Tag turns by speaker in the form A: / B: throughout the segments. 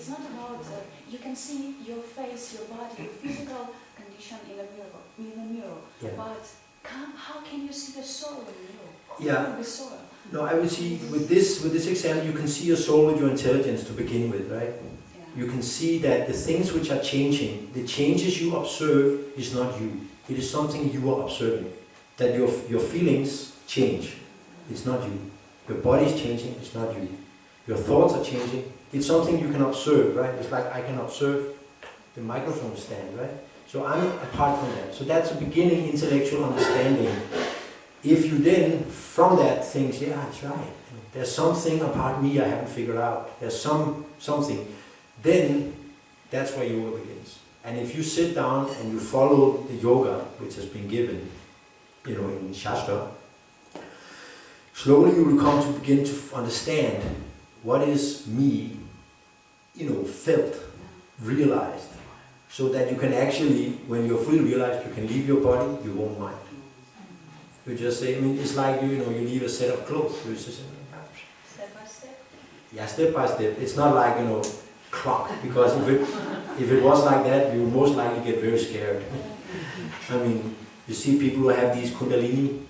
A: it's not about, you can see your face, your body, your physical condition in a mirror.
B: Yeah.
A: But how can you see the soul in you?
B: Yeah.
A: The soul.
B: No, I would see with this example, you can see your soul with your intelligence to begin with, right?
A: Yeah.
B: You can see that the things which are changing, the changes you observe is not you. It is something you are observing. That your feelings change. It's not you. Your body is changing. It's not you. Your thoughts are changing. It's something you can observe, right? It's like I can observe the microphone stand, right? So I'm apart from that. So that's a beginning intellectual understanding. If you then, from that, think, yeah, that's right. There's something about me I haven't figured out. There's something. Then that's where yoga begins. And if you sit down and you follow the yoga which has been given, in Shastra, slowly you will come to begin to understand what is me, felt, realized. So that you can actually, when you're fully realized, you can leave your body, you won't mind. You just say, it's like you leave a set of clothes. You just say,
A: Step by step?
B: Yeah, step by step. It's not like, clock, because if it was like that, you would most likely get very scared. You see people who have these kundalini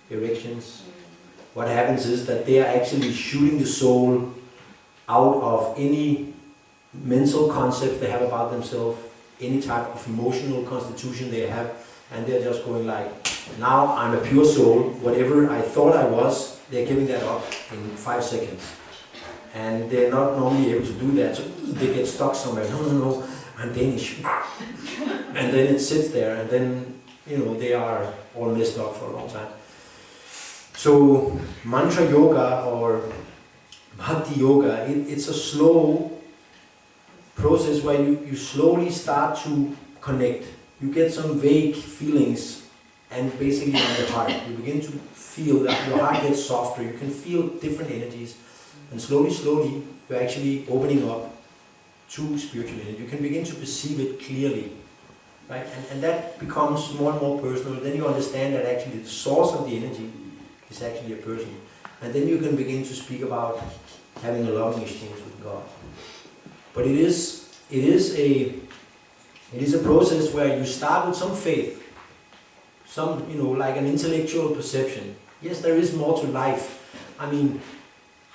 B: erections. What happens is that they are actually shooting the soul out of any mental concepts they have about themselves, any type of emotional constitution they have, and they're just going like, now I'm a pure soul, whatever I thought I was, they're giving that up in 5 seconds. And they're not normally able to do that, so they get stuck somewhere. No, I'm Danish. And then it sits there, and then, they are all messed up for a long time. So, mantra yoga or bhakti yoga, it's a slow process where you slowly start to connect. You get some vague feelings, and basically on the heart. You begin to feel that your heart gets softer, you can feel different energies. And slowly, you're actually opening up to spiritual energy. You can begin to perceive it clearly, right? And that becomes more and more personal. Then you understand that actually the source of the energy is actually a person. And then you can begin to speak about having a loving exchange with God. But it is a process where you start with some faith, some, like an intellectual perception. Yes, there is more to life.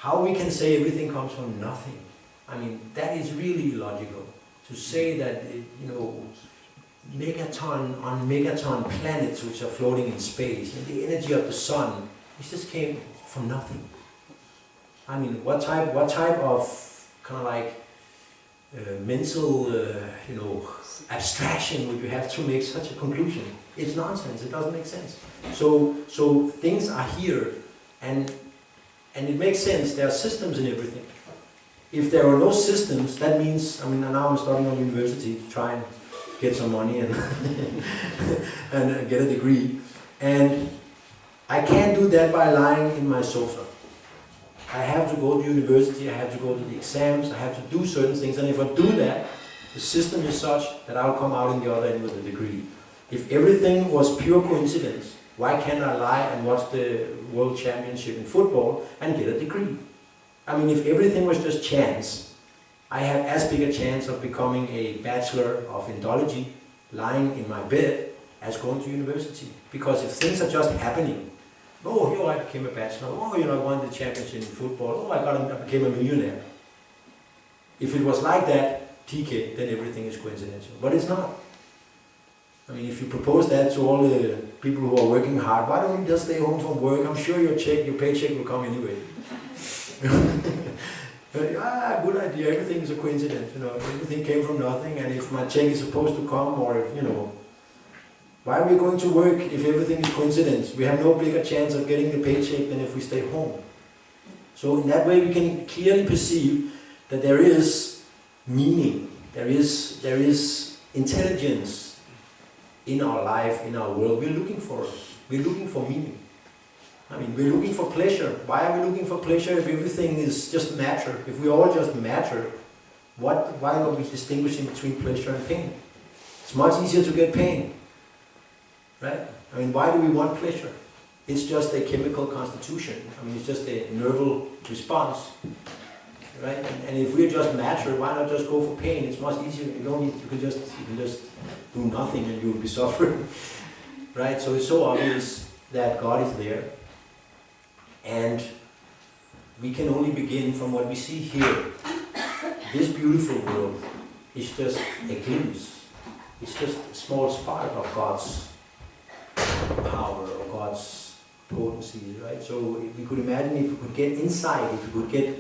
B: How we can say everything comes from nothing? That is really illogical. To say that, megaton on megaton planets which are floating in space, and the energy of the sun, it just came from nothing. What type of kind of like mental, abstraction would you have to make such a conclusion? It's nonsense. It doesn't make sense. So things are here, and it makes sense. There are systems in everything. If there are no systems, that means, now I'm studying on university to try and get some money and and get a degree, and I can't do that by lying in my sofa. I have to go to university, I have to go to the exams, I have to do certain things, and if I do that, the system is such that I'll come out in the other end with a degree. If everything was pure coincidence, why can't I lie and watch the World Championship in football and get a degree? If everything was just chance, I have as big a chance of becoming a bachelor of Indology lying in my bed as going to university. Because if things are just happening, I became a bachelor, I won the championship in football, I became a millionaire. If it was like that, TK, then everything is coincidental. But it's not. If you propose that to all the people who are working hard, why don't you just stay home from work? I'm sure your paycheck will come anyway. Good idea, everything is a coincidence, everything came from nothing, and if my check is supposed to come, or if, why are we going to work if everything is coincidence? We have no bigger chance of getting the paycheck than if we stay home. So in that way we can clearly perceive that there is meaning, there is intelligence in our life, in our world. We're looking for meaning. We're looking for pleasure. Why are we looking for pleasure if everything is just matter? If we all just matter, why are we distinguishing between pleasure and pain? It's much easier to get pain, right? Why do we want pleasure? It's just a chemical constitution. It's just a nerval response. right? And if we're just matter, why not just go for pain? It's much easier. You can just do nothing and you'll be suffering, right? So it's so obvious that God is there, and we can only begin from what we see here. This beautiful world is just a glimpse. It's just a small spark of God's power or God's potency, right? So if we could imagine, if we could get inside, if we could,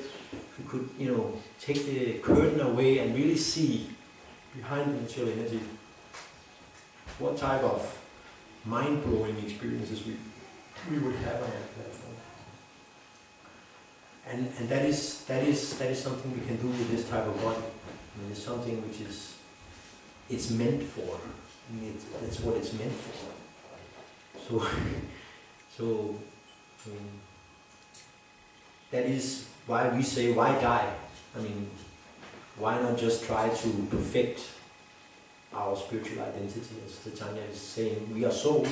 B: take the curtain away and really see behind the material energy what type of mind-blowing experiences we would have on that platform. And that is something we can do with this type of body. I mean, it's something which it's meant for. I mean, that's what it's meant for. So I mean, that is why we say, why die? I mean, why not just try to perfect our spiritual identity, as Tanya is saying? We are souls,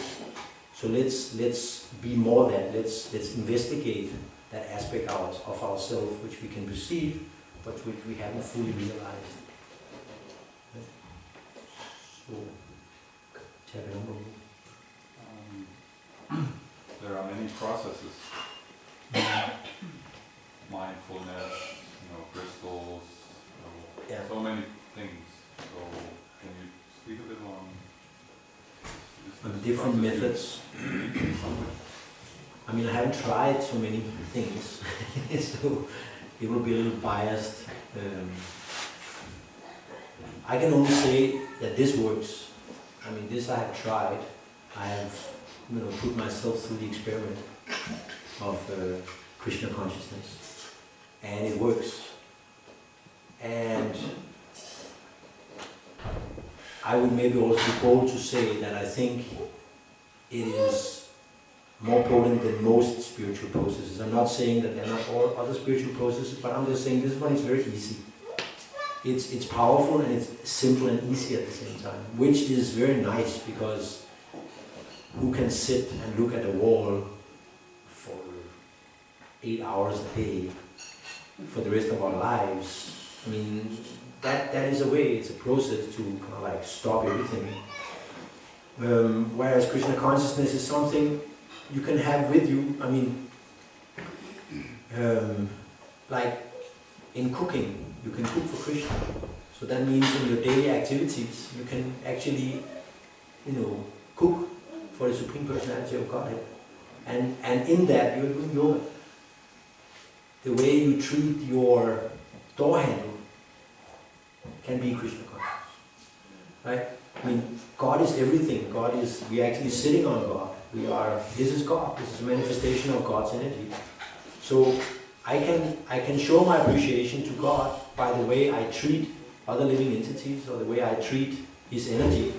B: so let's be more than. Let's investigate that aspect of ourselves which we can perceive, but which we haven't fully realized. So,
C: there are many processes. Mindfulness, crystals, so many things. So can you speak a bit on
B: different methods? I mean, I haven't tried so many things, so it will be a little biased. I can only say that this works. I mean, this I have tried. I have, put myself through the experiment of Krishna consciousness, and it works. And I would maybe also be bold to say that I think it is more potent than most spiritual processes. I'm not saying that there are not all other spiritual processes, but I'm just saying this one is very easy. It's powerful and it's simple and easy at the same time, which is very nice, because who can sit and look at a wall for 8 hours a day for the rest of our lives? I mean, that is a way, it's a process to kind of like stop everything. Whereas Krishna consciousness is something you can have with you. I mean, like in cooking, you can cook for Krishna. So that means in your daily activities, you can actually, cook for the Supreme Personality of Godhead. And in that, you're doing yoga. The way you treat your door handle can be Krishna consciousness. Right? I mean, God is everything. We are actually sitting on God. This is God. This is a manifestation of God's energy. So I can show my appreciation to God by the way I treat other living entities, or the way I treat His energy.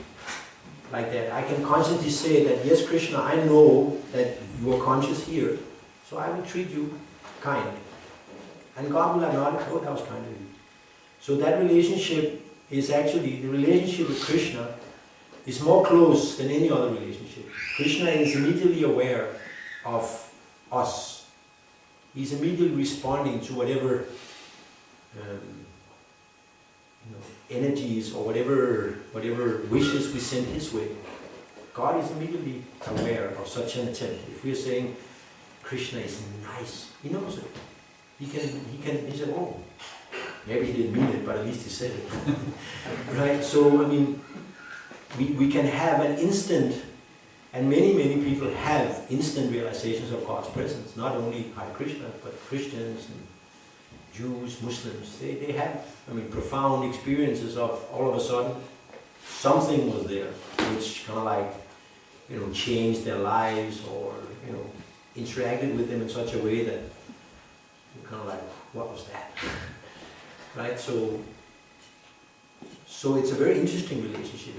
B: Like that. I can constantly say that, yes, Krishna, I know that you are conscious here, so I will treat you kind. And God will acknowledge, oh, that was kind of you. So that relationship is actually, the relationship with Krishna is more close than any other relationship. Krishna is immediately aware of us. He's immediately responding to whatever energies or whatever wishes we send His way. God is immediately aware of such an attempt. If we are saying Krishna is nice, He knows it. He said, oh, maybe he didn't mean it, but at least he said it. Right? So, I mean, we can have an instant, and many people have instant realizations of God's presence. Not only Hare Krishna, but Christians and Jews, Muslims. They have, profound experiences of all of a sudden something was there which kind of like, changed their lives, or, interacted with them in such a way that you're kind of like, what was that? Right? So it's a very interesting relationship.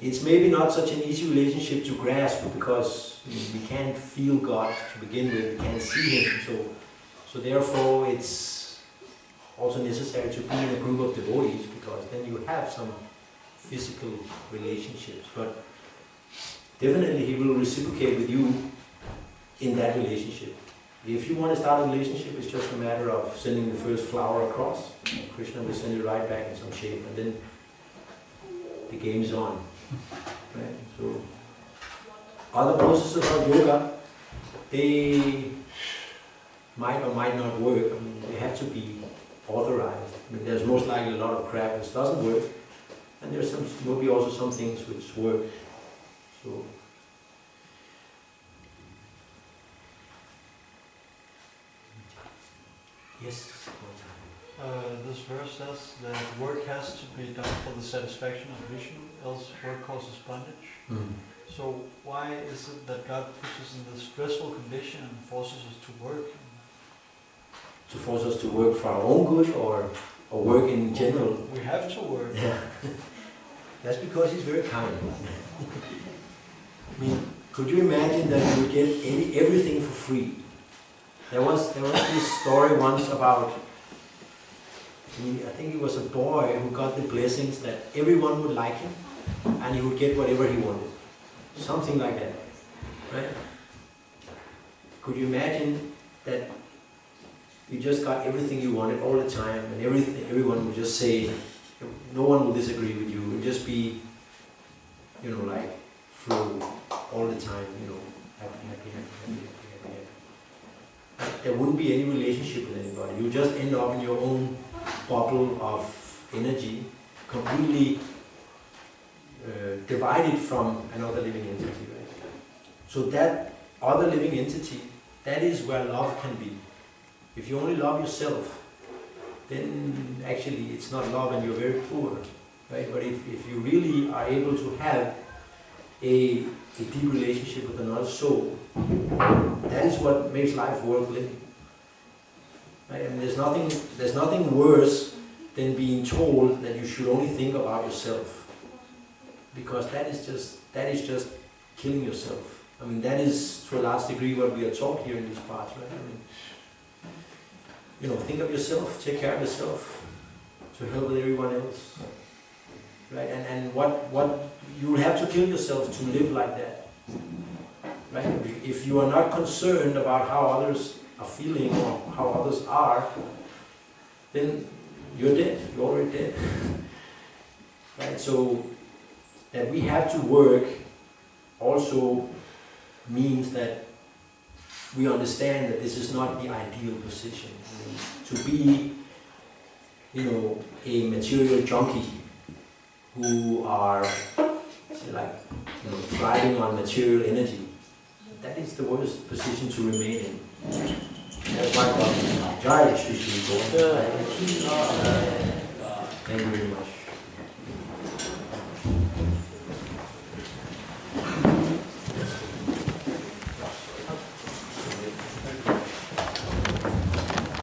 B: It's maybe not such an easy relationship to grasp, because we can't feel God to begin with, we can't see Him. So therefore it's also necessary to be in a group of devotees, because then you have some physical relationships. But definitely He will reciprocate with you in that relationship. If you want to start a relationship, it's just a matter of sending the first flower across. Krishna will send it right back in some shape, and then the game's on. Right? So, other processes of yoga, they might or might not work. I mean, they have to be authorized. I mean, there's most likely a lot of crap which doesn't work, and there's maybe also some things which work. So. Yes.
D: This verse says that work has to be done for the satisfaction of Vishnu, else work causes bondage.
B: Mm.
D: So why is it that God puts us in this stressful condition and forces us to work?
B: To force us to work for our own good or work in general?
D: We have to work.
B: Yeah. That's because he's very kind. I mean, could you imagine that you would get everything for free? There was this story once about, I think it was a boy who got the blessings that everyone would like him and he would get whatever he wanted. Something like that, right? Could you imagine that you just got everything you wanted all the time and everyone would just say, no one will disagree with you, it would just be, like flow all the time, happy. There wouldn't be any relationship with anybody. You just end up in your own bubble of energy, completely divided from another living entity. Right? So that other living entity, that is where love can be. If you only love yourself, then actually it's not love and you're very poor. Right? But if you really are able to have a deep relationship with another soul, that is what makes life worth living. Right? I mean, there's nothing worse than being told that you should only think about yourself, because that is just killing yourself. I mean, that is to a large degree what we are taught here in this part, right? I mean, think of yourself, take care of yourself, to help with everyone else, right? And what you will have to kill yourself to live like that. Right? If you are not concerned about how others are feeling or how others are, then you're dead. You're already dead. Right? So that we have to work also means that we understand that this is not the ideal position. I mean, to be, a material junkie who are thriving on material energy, that is the worst position to remain in. That's why God Jai Shri Shri Gaura. Thank you very much.